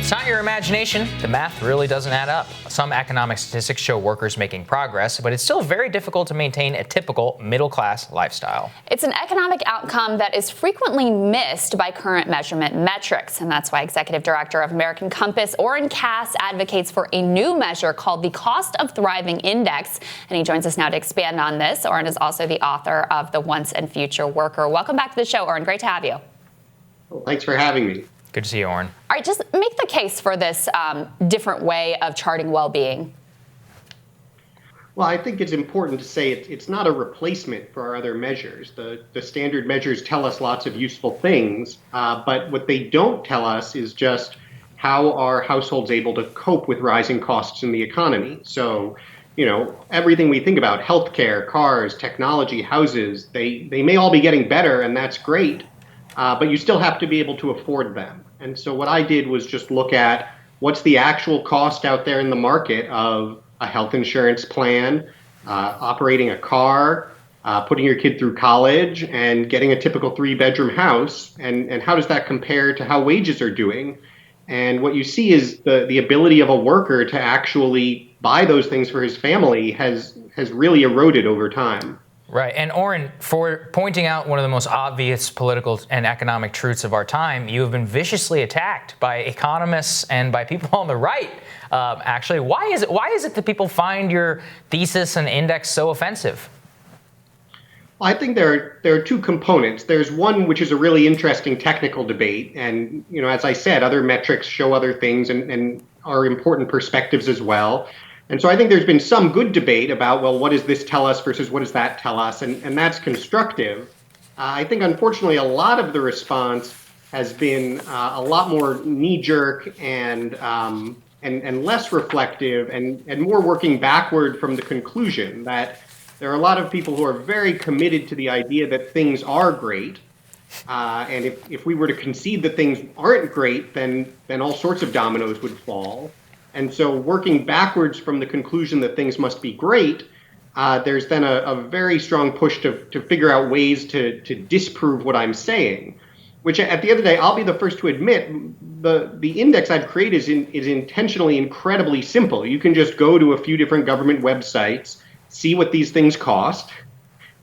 it's not your imagination. The math really doesn't add up. Some economic statistics show workers making progress, but it's still very difficult to maintain a typical middle-class lifestyle. It's an economic outcome that is frequently missed by current measurement metrics, and that's why Executive Director of American Compass, Oren Cass, advocates for a new measure called the Cost of Thriving Index, and he joins us now to expand on this. Oren is also the author of The Once and Future Worker. Welcome back to the show, Oren. Great to have you. Well, thanks for having me. Good to see you, Oren. All right, just make the case for this different way of charting well-being. Well, I think it's important to say it's not a replacement for our other measures. The standard measures tell us lots of useful things, but what they don't tell us is just how are households able to cope with rising costs in the economy. So, everything we think about, healthcare, cars, technology, houses, they may all be getting better, and that's great, but you still have to be able to afford them. And so what I did was just look at what's the actual cost out there in the market of a health insurance plan, operating a car, putting your kid through college, and getting a typical 3-bedroom house, and how does that compare to how wages are doing? And what you see is the ability of a worker to actually buy those things for his family has really eroded over time. Right. And Oren, for pointing out one of the most obvious political and economic truths of our time, you have been viciously attacked by economists and by people on the right. Actually, why is it that people find your thesis and index so offensive? Well, I think there are two components. There's one which is a really interesting technical debate, and as I said, other metrics show other things and are important perspectives as well. And so I think there's been some good debate about, well, what does this tell us versus what does that tell us? And that's constructive. I think, unfortunately, a lot of the response has been a lot more knee-jerk and less reflective and more working backward from the conclusion that there are a lot of people who are very committed to the idea that things are great. And if we were to concede that things aren't great, then all sorts of dominoes would fall. And so working backwards from the conclusion that things must be great, there's then a very strong push to figure out ways to disprove what I'm saying, which at the end of the day, I'll be the first to admit, the index I've created is intentionally incredibly simple. You can just go to a few different government websites, see what these things cost,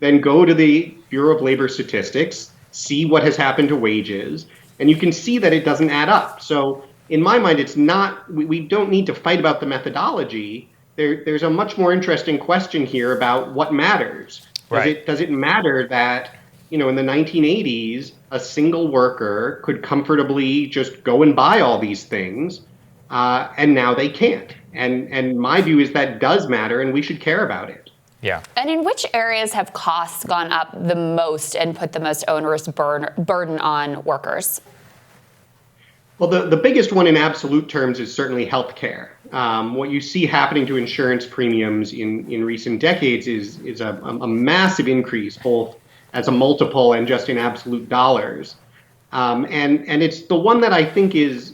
then go to the Bureau of Labor Statistics, see what has happened to wages, and you can see that it doesn't add up. So in my mind, it's not, we don't need to fight about the methodology. There's a much more interesting question here about what matters. Right. Does it matter that, in the 1980s, a single worker could comfortably just go and buy all these things, and now they can't? And my view is that does matter, and we should care about it. Yeah. And in which areas have costs gone up the most and put the most onerous burden on workers? Well, the biggest one in absolute terms is certainly healthcare. What you see happening to insurance premiums in recent decades is a massive increase, both as a multiple and just in absolute dollars. And it's the one that I think is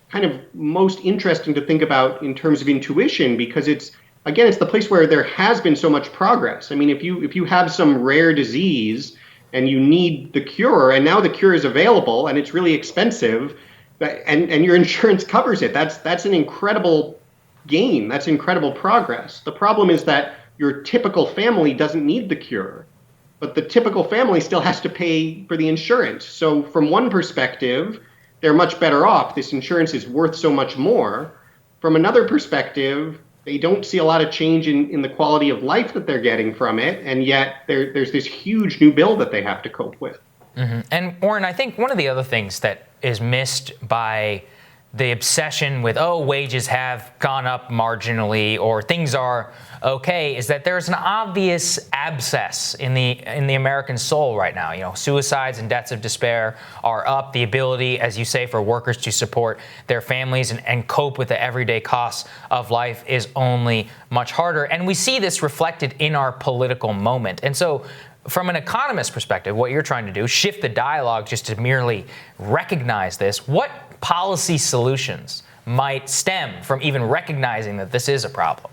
kind of most interesting to think about in terms of intuition, because it's the place where there has been so much progress. I mean, if you have some rare disease and you need the cure, and now the cure is available and it's really expensive, and your insurance covers it, that's an incredible gain. That's incredible progress. The problem is that your typical family doesn't need the cure, but the typical family still has to pay for the insurance. So from one perspective, they're much better off. This insurance is worth so much more. From another perspective, they don't see a lot of change in the quality of life that they're getting from it, and yet there's this huge new bill that they have to cope with. Mm-hmm. And Oren, I think one of the other things that is missed by the obsession with, wages have gone up marginally or things are okay, is that there's an obvious abscess in the American soul right now. Suicides and deaths of despair are up. The ability, as you say, for workers to support their families and cope with the everyday costs of life is only much harder. And we see this reflected in our political moment. And so from an economist perspective, what you're trying to do, shift the dialogue just to merely recognize this. What policy solutions might stem from even recognizing that this is a problem?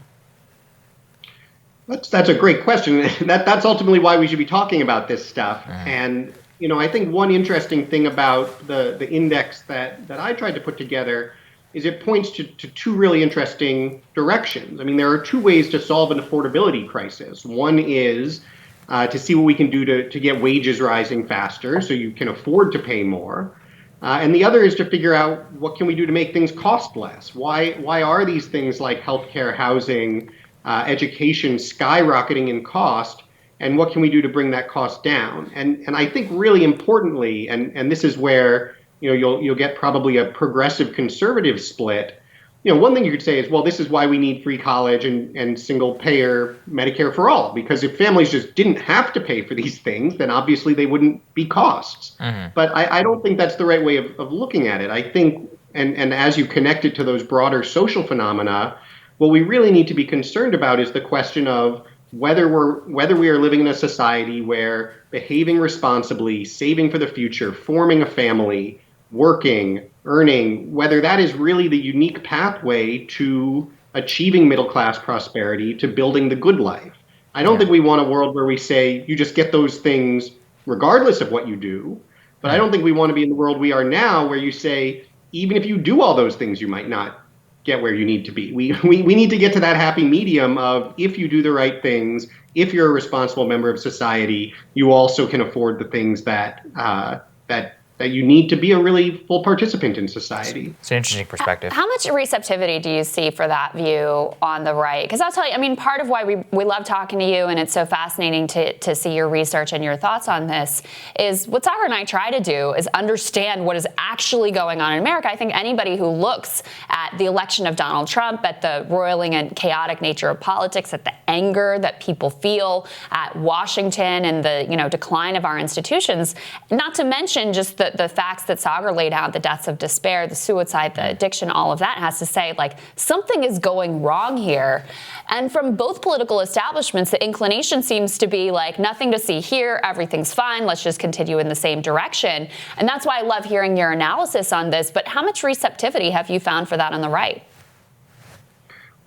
That's a great question. That's ultimately why we should be talking about this stuff. Mm-hmm. And I think one interesting thing about the index that I tried to put together is it points to two really interesting directions. I mean, there are two ways to solve an affordability crisis. One is to see what we can do to get wages rising faster so you can afford to pay more. And the other is to figure out what can we do to make things cost less. Why are these things like healthcare, housing, education skyrocketing in cost? And what can we do to bring that cost down? And I think really importantly, and this is where you'll get probably a progressive conservative split. One thing you could say is, well, this is why we need free college and single payer Medicare for all, because if families just didn't have to pay for these things, then obviously they wouldn't be costs. Mm-hmm. But I don't think that's the right way of looking at it. I think, and as you connect it to those broader social phenomena, what we really need to be concerned about is the question of whether we are living in a society where behaving responsibly, saving for the future, forming a family, working, earning, whether that is really the unique pathway to achieving middle-class prosperity, to building the good life. I don't think we want a world where we say you just get those things regardless of what you do. But I don't think we want to be in the world we are now where you say, even if you do all those things, you might not get where you need to be. We need to get to that happy medium of if you do the right things, if you're a responsible member of society, you also can afford the things that you need to be a really full participant in society. It's an interesting perspective. How much receptivity do you see for that view on the right? Because I'll tell you, I mean, part of why we love talking to you, and it's so fascinating to see your research and your thoughts on this, is what Sagar and I try to do is understand what is actually going on in America. I think anybody who looks at the election of Donald Trump, at the roiling and chaotic nature of politics, at the anger that people feel at Washington and the decline of our institutions, not to mention just the facts that Sagar laid out, the deaths of despair, the suicide, the addiction, all of that, has to say, like, something is going wrong here. And from both political establishments, the inclination seems to be like, nothing to see here, everything's fine, let's just continue in the same direction. And that's why I love hearing your analysis on this. But how much receptivity have you found for that on the right?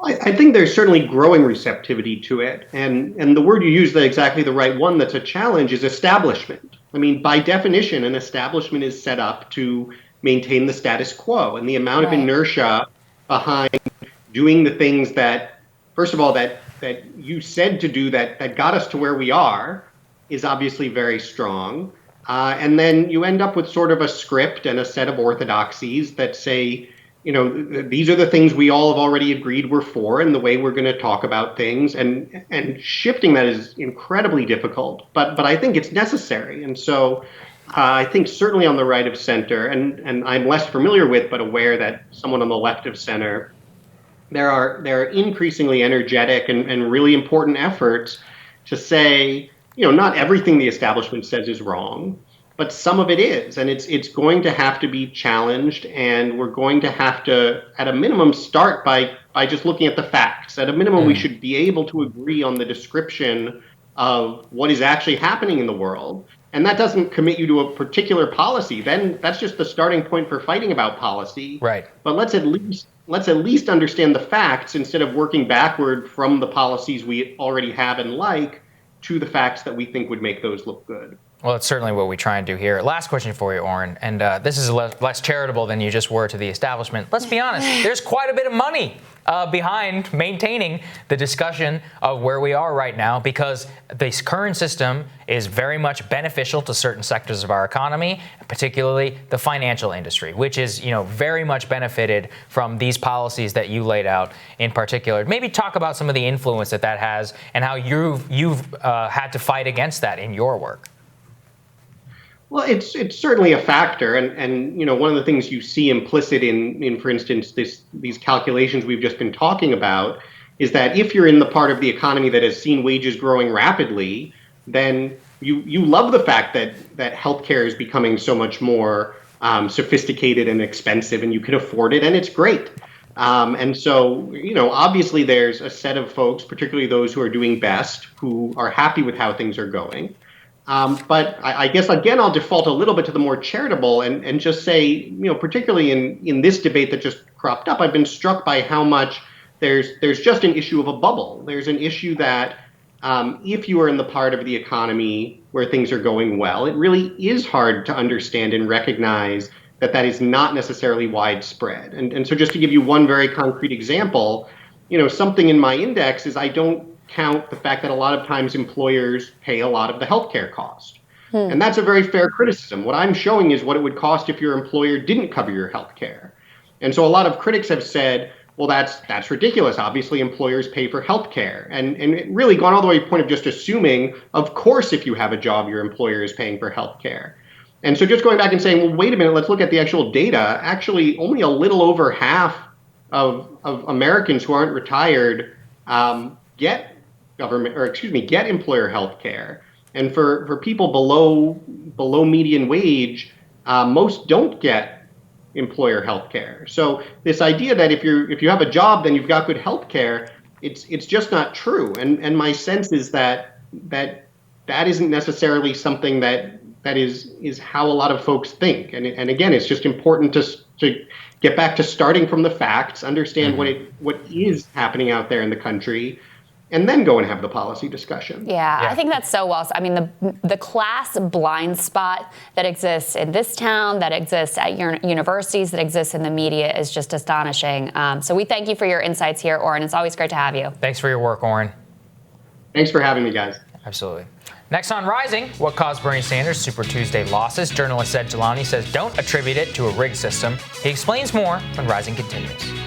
I think there's certainly growing receptivity to it. And the word you use, exactly the right one that's a challenge, is establishment. I mean, by definition, an establishment is set up to maintain the status quo. And the amount of inertia behind doing the things that, first of all, that you said to do that got us to where we are is obviously very strong. And then you end up with sort of a script and a set of orthodoxies that say, these are the things we all have already agreed we're for and the way we're going to talk about things. And shifting that is incredibly difficult. But I think it's necessary. And so I think certainly on the right of center, and I'm less familiar with, but aware that someone on the left of center, there are increasingly energetic and really important efforts to say, not everything the establishment says is wrong, but some of it is, and it's going to have to be challenged, and we're going to have to, at a minimum, start by just looking at the facts. At a minimum, we should be able to agree on the description of what is actually happening in the world, and that doesn't commit you to a particular policy. Then that's just the starting point for fighting about policy. Right. But let's at least understand the facts instead of working backward from the policies we already have and like to the facts that we think would make those look good. Well, it's certainly what we try and do here. Last question for you, Oren, and this is less charitable than you just were to the establishment. Let's be honest, there's quite a bit of money behind maintaining the discussion of where we are right now, because this current system is very much beneficial to certain sectors of our economy, particularly the financial industry, which is, very much benefited from these policies that you laid out in particular. Maybe talk about some of the influence that has and how you've had to fight against that in your work. Well, it's certainly a factor, and one of the things you see implicit in for instance, these calculations we've just been talking about is that if you're in the part of the economy that has seen wages growing rapidly, then you love the fact that healthcare is becoming so much more sophisticated and expensive, and you can afford it, and it's great. And so, obviously there's a set of folks, particularly those who are doing best, who are happy with how things are going. But I guess, again, I'll default a little bit to the more charitable and just say, particularly in this debate that just cropped up, I've been struck by how much there's just an issue of a bubble. There's an issue that if you are in the part of the economy where things are going well, it really is hard to understand and recognize that that is not necessarily widespread. And so just to give you one very concrete example, something in my index is I don't count the fact that a lot of times employers pay a lot of the healthcare cost. And that's a very fair criticism. What I'm showing is what it would cost if your employer didn't cover your healthcare. And so a lot of critics have said, well, that's ridiculous. Obviously, employers pay for healthcare. And it really gone all the way to the point of just assuming, of course, if you have a job, your employer is paying for healthcare. And so just going back and saying, well, wait a minute, let's look at the actual data. Actually, only a little over half of Americans who aren't retired get employer health care. And for people below median wage, most don't get employer health care. So this idea that if you have a job, then you've got good health care, it's just not true. And my sense is that isn't necessarily something that is how a lot of folks think. And again, it's just important to get back to starting from the facts, understand what is happening out there in the country, and then go and have the policy discussion. Yeah, I think that's so well. I mean, the class blind spot that exists in this town, that exists at universities, that exists in the media is just astonishing. So we thank you for your insights here, Oren. It's always great to have you. Thanks for your work, Oren. Thanks for having me, guys. Absolutely. Next on Rising, what caused Bernie Sanders' Super Tuesday losses? Journalist Ed Jelani says don't attribute it to a rigged system. He explains more when Rising continues.